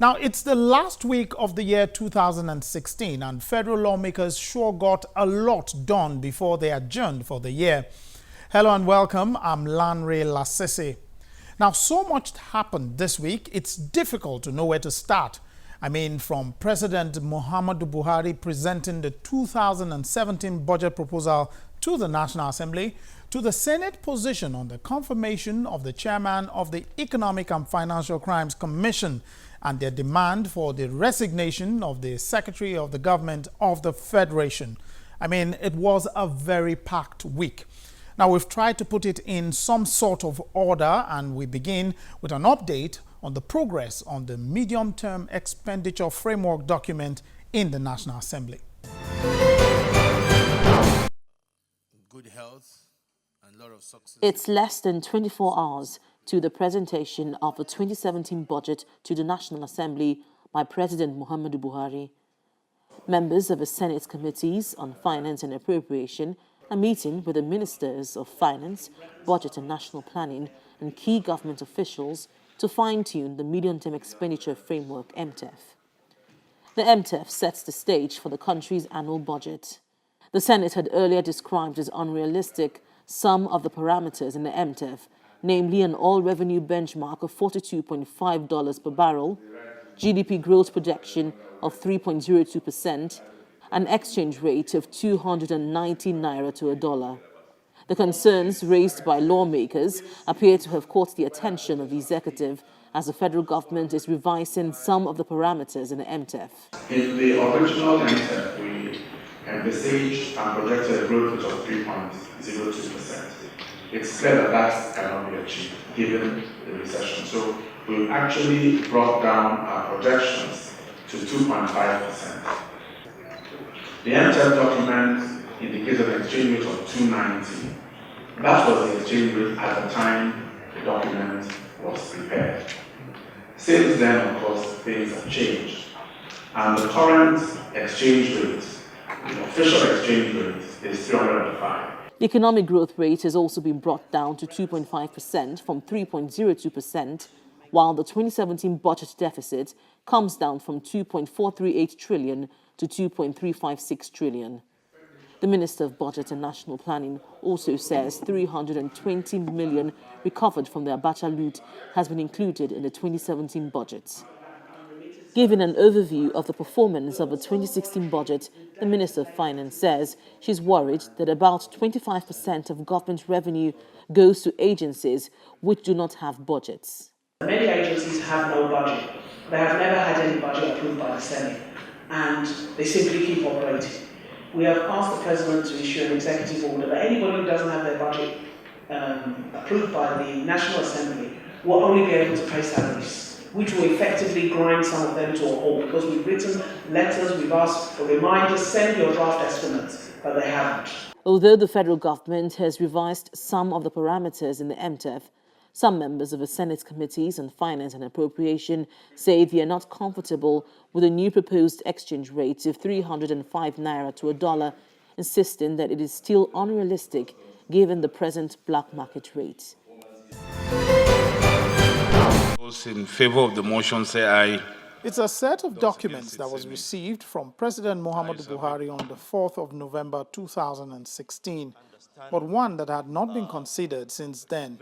Now, it's the last week of the year 2016, and federal lawmakers sure got a lot done before they adjourned for the year. Hello and welcome. I'm Lanre Lasese. Now, so much happened this week, it's difficult to know where to start. I mean, from President Muhammadu Buhari presenting the 2017 budget proposal to the National Assembly, to the Senate position on the confirmation of the chairman of the Economic and Financial Crimes Commission and their demand for the resignation of the Secretary of the Government of the Federation. I mean, it was a very packed week. Now, we've tried to put it in some sort of order, and we begin with an update on the progress on the medium-term expenditure framework document in the National Assembly. Good health and a lot of success. It's less than 24 hours to the presentation of the 2017 budget to the National Assembly by President Muhammadu Buhari. Members of the Senate committees on Finance and Appropriation are meeting with the Ministers of Finance, Budget and National Planning and key government officials to fine-tune the Medium-Term Expenditure Framework (MTEF). The MTEF sets the stage for the country's annual budget. The Senate had earlier described as unrealistic some of the parameters in the MTEF, namely an oil-revenue benchmark of $42.5 per barrel, GDP growth projection of 3.02%, an exchange rate of 290 naira to a dollar. The concerns raised by lawmakers appear to have caught the attention of the executive as the federal government is revising some of the parameters in the MTEF. In the original MTEF, we envisaged and projected a growth rate of 3.02%. It's clear that that cannot be achieved given the recession. So we've actually brought down our projections to 2.5%. The MTEF document indicates an exchange rate of 290. That was the exchange rate at the time the document was prepared. Since then, of course, things have changed. And the current exchange rate, the official exchange rate, is 305. The economic growth rate has also been brought down to 2.5% from 3.02%, while the 2017 budget deficit comes down from 2.438 trillion to 2.356 trillion. The Minister of Budget and National Planning also says 320 million recovered from the Abacha loot has been included in the 2017 budget. Giving an overview of the performance of the 2016 budget, the Minister of Finance says she's worried that about 25% of government revenue goes to agencies which do not have budgets. Many agencies have no budget. They have never had any budget approved by the Senate, and they simply keep operating. We have asked the President to issue an executive order that anybody who doesn't have their budget approved by the National Assembly will only be able to pay salaries, which will effectively grind some of them to a halt, because we've written letters, we've asked for reminders, send your draft estimates, but they haven't. Although the federal government has revised some of the parameters in the MTEF, some members of the Senate committees on Finance and Appropriation say they are not comfortable with the new proposed exchange rate of 305 naira to a dollar, insisting that it is still unrealistic given the present black market rate. Those in favor of the motion say aye. It's a set of documents that was received from President Muhammadu Buhari on the 4th of November 2016, but one that had not been considered since then.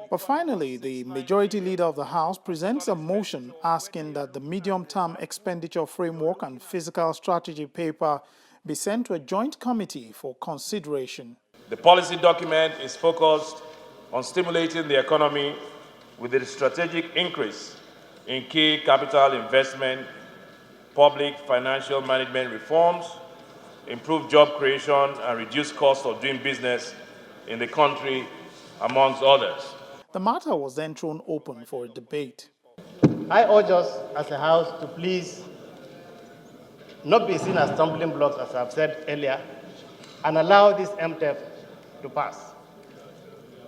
But finally, the majority leader of the House presents a motion asking that the medium-term expenditure framework and fiscal strategy paper be sent to a joint committee for consideration. The policy document is focused on stimulating the economy with a strategic increase in key capital investment, public financial management reforms, improve job creation, and reduce cost of doing business in the country, amongst others. The matter was then thrown open for a debate. I urge us as a House to please not be seen as stumbling blocks, as I've said earlier, and allow this MTEF to pass.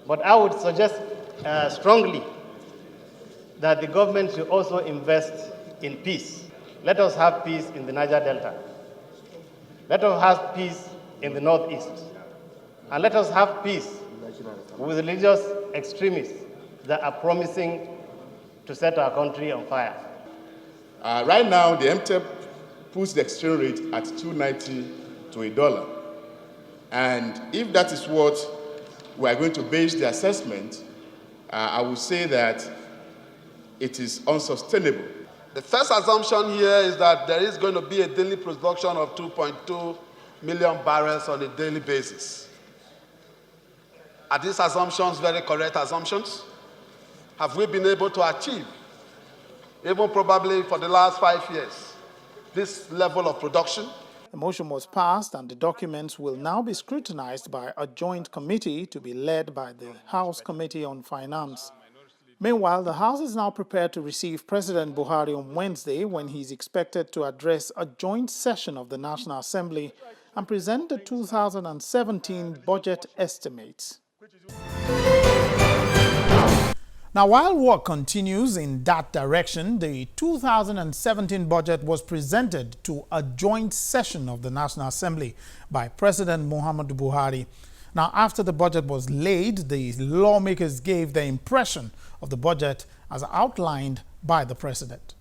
But I would suggest strongly that the government should also invest in peace. Let us have peace in the Niger Delta. Let us have peace in the Northeast. And let us have peace with religious extremists that are promising to set our country on fire. Right now, the MTEP puts the exchange rate at 290 to $1. And if that is what we are going to base the assessment, I would say that it is unsustainable. The first assumption here is that there is going to be a daily production of 2.2 million barrels on a daily basis. Are these assumptions very correct assumptions? Have we been able to achieve, even probably for the last 5 years, this level of production? The motion was passed and the documents will now be scrutinized by a joint committee to be led by the House Committee on Finance. Meanwhile, the House is now prepared to receive President Buhari on Wednesday, when he is expected to address a joint session of the National Assembly and present the 2017 budget estimates. Now, while work continues in that direction, the 2017 budget was presented to a joint session of the National Assembly by President Muhammadu Buhari. Now, after the budget was laid, the lawmakers gave their impression of the budget as outlined by the president.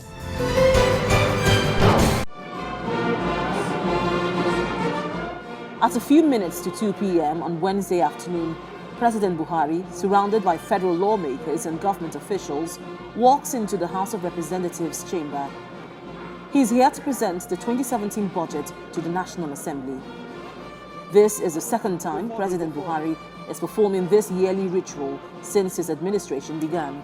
At a few minutes to 2 p.m. on Wednesday afternoon, President Buhari, surrounded by federal lawmakers and government officials, walks into the House of Representatives chamber. He is here to present the 2017 budget to the National Assembly. This is the second time President Buhari is performing this yearly ritual since his administration began.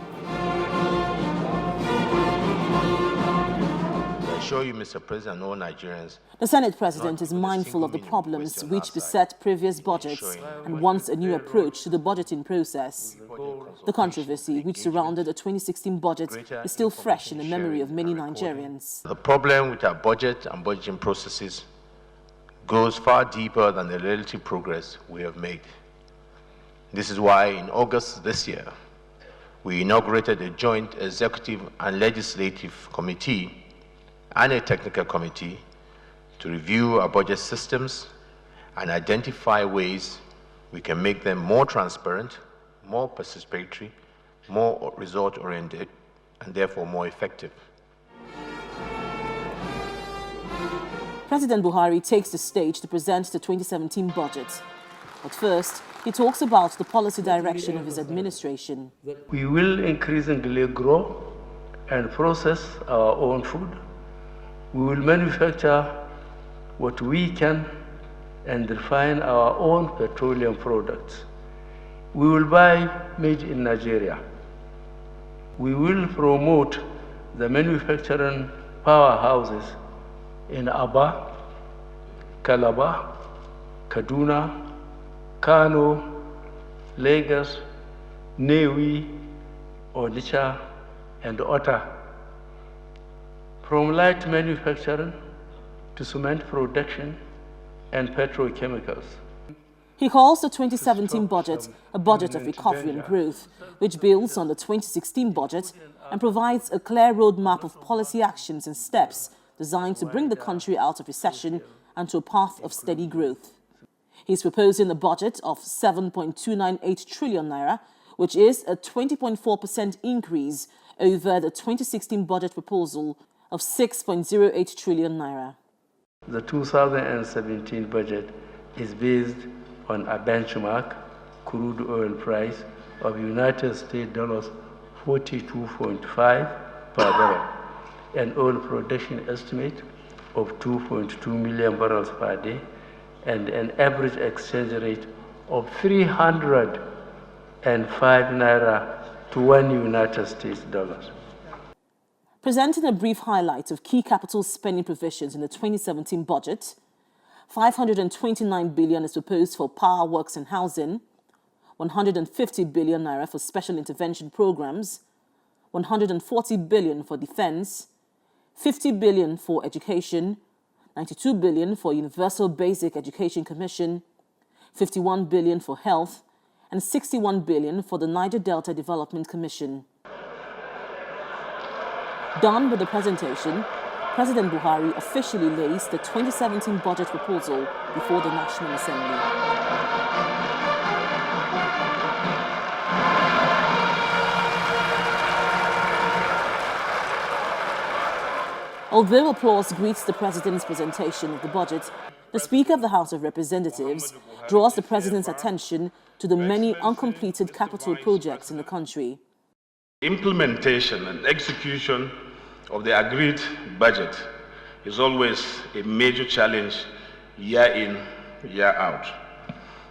I assure you, Mr. President, and all Nigerians. The Senate President is mindful of the problems which beset previous budgets and wants a new approach to the budgeting process. The controversy which surrounded the 2016 budget is still fresh in the memory of many Nigerians. The problem with our budget and budgeting processes goes far deeper than the relative progress we have made. This is why in August this year, we inaugurated a joint executive and legislative committee and a technical committee to review our budget systems and identify ways we can make them more transparent, more participatory, more result-oriented, and therefore more effective. President Buhari takes the stage to present the 2017 budget. But first, he talks about the policy direction of his administration. We will increasingly grow and process our own food. We will manufacture what we can and refine our own petroleum products. We will buy made in Nigeria. We will promote the manufacturing powerhouses in Aba, Calabar, Kaduna, Kano, Lagos, Newi, Onitsha, and Ota. From light manufacturing to cement production and petrochemicals. He calls the 2017 budget a budget of recovery and growth, which builds on the 2016 budget and provides a clear roadmap of policy actions and steps designed to bring the country out of recession and to a path of steady growth. He's proposing a budget of 7.298 trillion naira, which is a 20.4% increase over the 2016 budget proposal of 6.08 trillion naira. The 2017 budget is based on a benchmark crude oil price of United States dollars 42.5 per barrel, an oil production estimate of 2.2 million barrels per day, and an average exchange rate of 305 naira to one United States dollar. Presenting a brief highlight of key capital spending provisions in the 2017 budget, 529 billion is proposed for power works and housing, 150 billion naira for special intervention programs, 140 billion for defense, 50 billion for education, 92 billion for Universal Basic Education Commission, 51 billion for health, and 61 billion for the Niger Delta Development Commission. Done with the presentation, President Buhari officially lays the 2017 budget proposal before the National Assembly. Although applause greets the President's presentation of the budget, the Speaker of the House of Representatives draws the President's attention to the many uncompleted capital projects in the country. Implementation and execution of the agreed budget is always a major challenge year in, year out.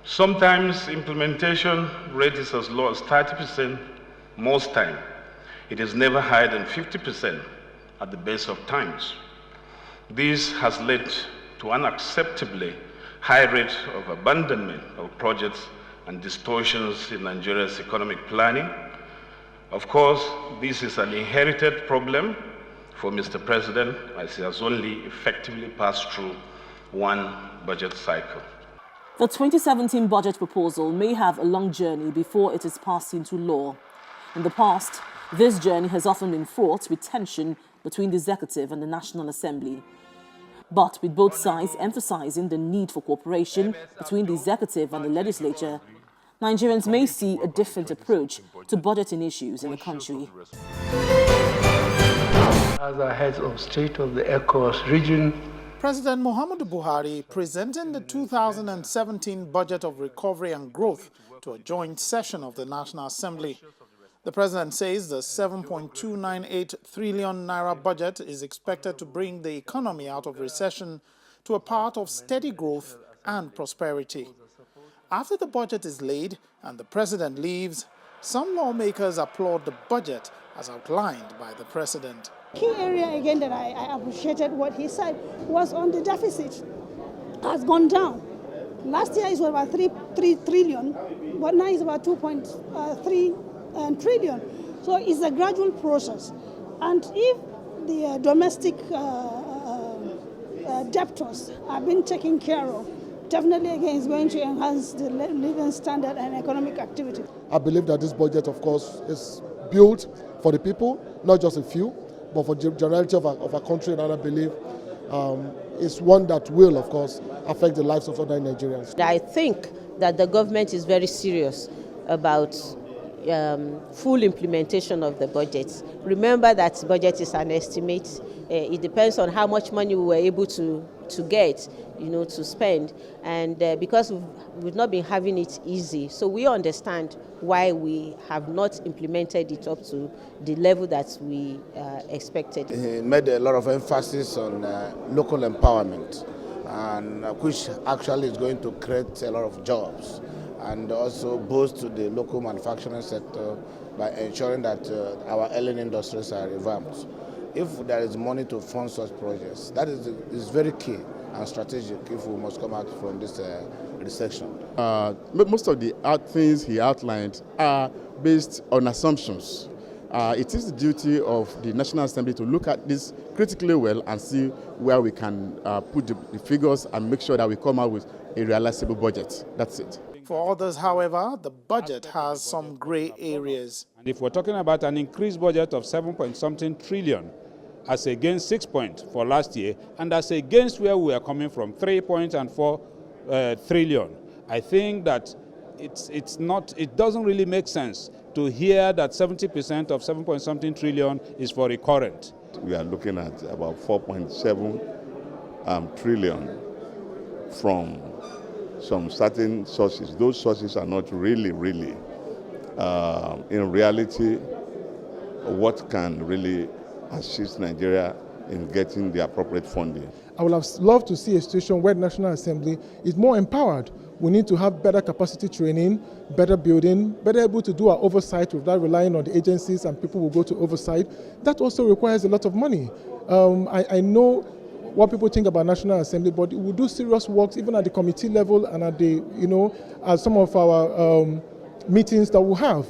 Sometimes implementation rate is as low as 30%, most time. It is never higher than 50% at the best of times. This has led to unacceptably high rate of abandonment of projects and distortions in Nigeria's economic planning. Of course, this is an inherited problem for Mr. President, as he has only effectively passed through one budget cycle. The 2017 budget proposal may have a long journey before it is passed into law. In the past, this journey has often been fraught with tension between the Executive and the National Assembly. But with both sides emphasizing the need for cooperation between the Executive and the Legislature, Nigerians may see a different approach to budgeting issues in the country. As our heads of state of the ECOWAS region, President Muhammadu Buhari presenting the 2017 Budget of Recovery and Growth to a joint session of the National Assembly. The president says the 7.298 trillion naira budget is expected to bring the economy out of recession to a path of steady growth and prosperity. After the budget is laid and the president leaves, some lawmakers applaud the budget as outlined by the president. Key area again that I appreciated what he said was on the deficit. Has gone down. Last year it was about 3 trillion, but now it's about 2.3 trillion. So it's a gradual process. And if the domestic debtors have been taken care of, definitely again is going to enhance the living standard and economic activity. I believe that this budget, of course, is built for the people, not just a few, but for the generality of our country, and I believe it's one that will, of course, affect the lives of other Nigerians. I think that the government is very serious about full implementation of the budget. Remember that budget is an estimate. It depends on how much money we were able to get, to spend. And because we've not been having it easy, so we understand why we have not implemented it up to the level that we expected. He made a lot of emphasis on local empowerment, and which actually is going to create a lot of jobs, and also boost to the local manufacturing sector by ensuring that our ailing industries are revamped. If there is money to fund such projects, that is very key and strategic if we must come out from this recession. Most of the things he outlined are based on assumptions. It is the duty of the National Assembly to look at this critically well and see where we can put the figures and make sure that we come out with a realizable budget. That's it. For others, however, the budget has some gray areas. And if we're talking about an increased budget of 7-point-something trillion, as against 6 point for last year, and as against where we are coming from, 3.4 trillion, I think that it doesn't really make sense to hear that 70% of 7-point-something trillion is for recurrent. We are looking at about 4.7 trillion from some certain sources. Those sources are not really, in reality, what can really assist Nigeria in getting the appropriate funding. I would have loved to see a situation where the National Assembly is more empowered. We need to have better capacity training, better building, better able to do our oversight without relying on the agencies and people who go to oversight. That also requires a lot of money. I know what people think about National Assembly, but we do serious works even at the committee level and at the, at some of our meetings that we have.